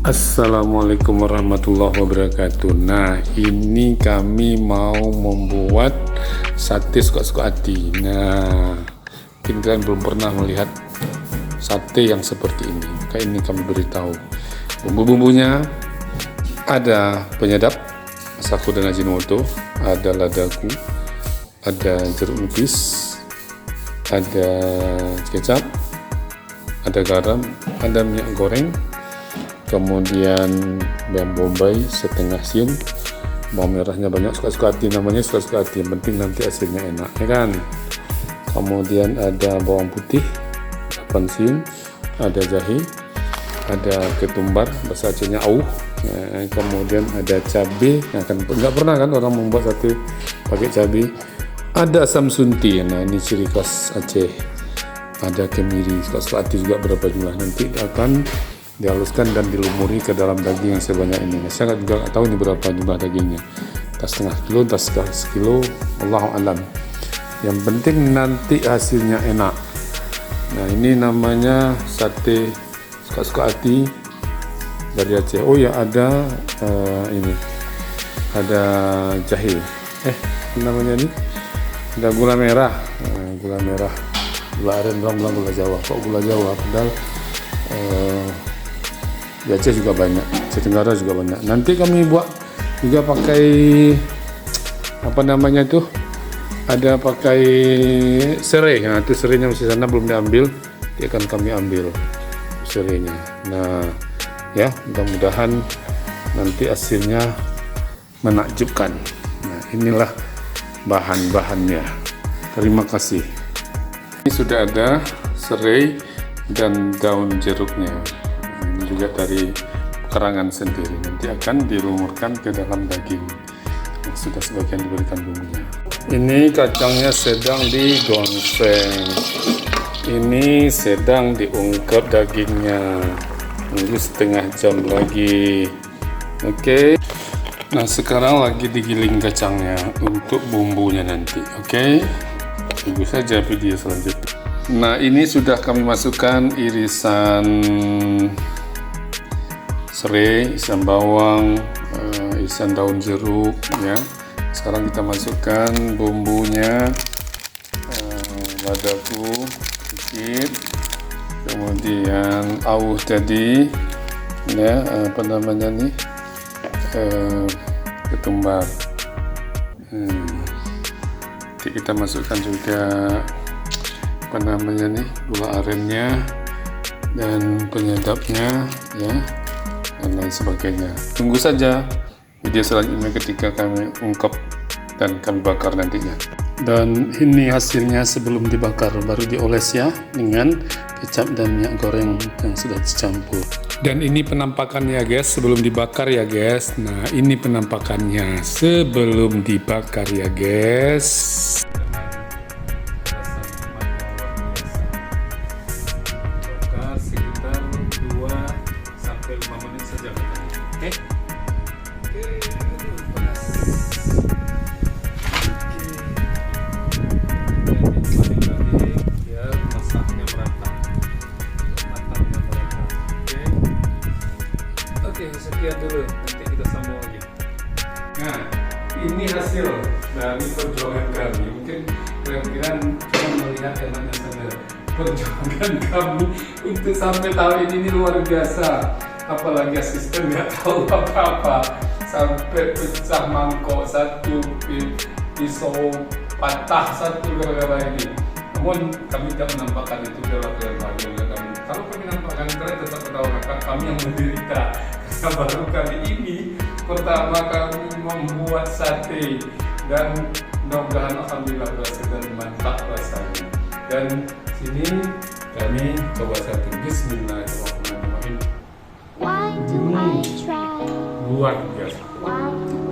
Assalamualaikum warahmatullahi wabarakatuh. Nah, ini kami mau membuat sate suka-suka hati. Nah, mungkin kalian belum pernah melihat sate yang seperti ini. Maka ini kami beritahu. Bumbu-bumbunya ada penyedap, masako dan ajinomoto, ada ladaku, ada jeruk nipis, ada kecap, ada garam, ada minyak goreng, kemudian bawang bombay setengah siung, bawang merahnya banyak, suka-suka hati, namanya suka-suka hati, yang penting nanti hasilnya enak, ya kan. Kemudian ada bawang putih 8 siung, ada jahe, ada ketumbar, bahasa Acehnya auh, kemudian ada cabai, nggak pernah kan orang membuat sate pakai cabai, ada asam sunti, nah ini ciri khas Aceh, ada kemiri, suka-suka hati juga berapa jumlah, nanti akan dihaluskan dan dilumuri ke dalam daging yang sebanyak ini. Saya juga nggak tahu ini berapa jumlah dagingnya, entah setengah kilo, entah sekilo, Allahu alam. Yang penting nanti hasilnya enak. Nah, ini namanya sate suka-suka hati dari Aceh. Oh ya, ada ini, ada jahe. Namanya ini, ada gula merah, gula merah, gula aren, bilang gula Jawa. Kok gula Jawa? Padahal di Aceh juga banyak, Aceh Tenggara juga banyak. Nanti kami buat juga pakai apa namanya tuh, ada pakai serai. Nah, itu serainya masih sana belum diambil, dia akan kami ambil serainya. Nah ya, mudah-mudahan nanti hasilnya menakjubkan. Nah, inilah bahan-bahannya. Terima kasih. Ini sudah ada serai dan daun jeruknya. Ini juga dari kerangan sendiri, nanti akan dilumurkan ke dalam daging yang sudah sebagian diberikan bumbunya. Ini kacangnya sedang digongseng, ini sedang diungkep dagingnya, tunggu setengah jam lagi. Oke. Nah, sekarang lagi digiling kacangnya untuk bumbunya nanti. Oke, tunggu saja video selanjutnya. Nah, ini sudah kami masukkan irisan serai, irisan bawang, irisan daun jeruk ya. Sekarang kita masukkan bumbunya, ladaku sedikit, kemudian auh tadi ya, apa namanya nih, ketumbar. Nanti kita masukkan juga apa namanya nih, gula arennya dan penyedapnya ya, dan lain sebagainya. Tunggu saja video selanjutnya ketika kami ungkep dan kami bakar nantinya. Dan ini hasilnya sebelum dibakar, baru dioles ya dengan kecap dan minyak goreng yang sudah dicampur. Dan ini penampakannya guys sebelum dibakar ya guys. Nah, ini penampakannya sebelum dibakar ya guys. Sekitar 2-5 menit saja. Oke. Biar masaknya merata, matangnya merata. Oke, sekian dulu. Nanti kita sambung lagi. Nah, ini hasil dari perjuangan kami. Mungkin kalian cuma melihat enaknya saja. Perjuangan kami untuk sampai tahun ini luar biasa. Apalagi asisten nggak tahu apa-apa, sampai pecah mangkok satu, pisau patah satu gara-gara ini. Namun kami tidak menampakkan itu dalam bahagia kami. Kalau kami nampakkan, kalian tetap ketahuan kami yang menderita. Karena baru kali ini pertama kami membuat sate, dan mudah-mudahan alhamdulillah berhasil dan mantap rasanya. Dan sini kami coba satu. Bismillahirrahmanirrahim. Why do I try? Luar biasa. Why do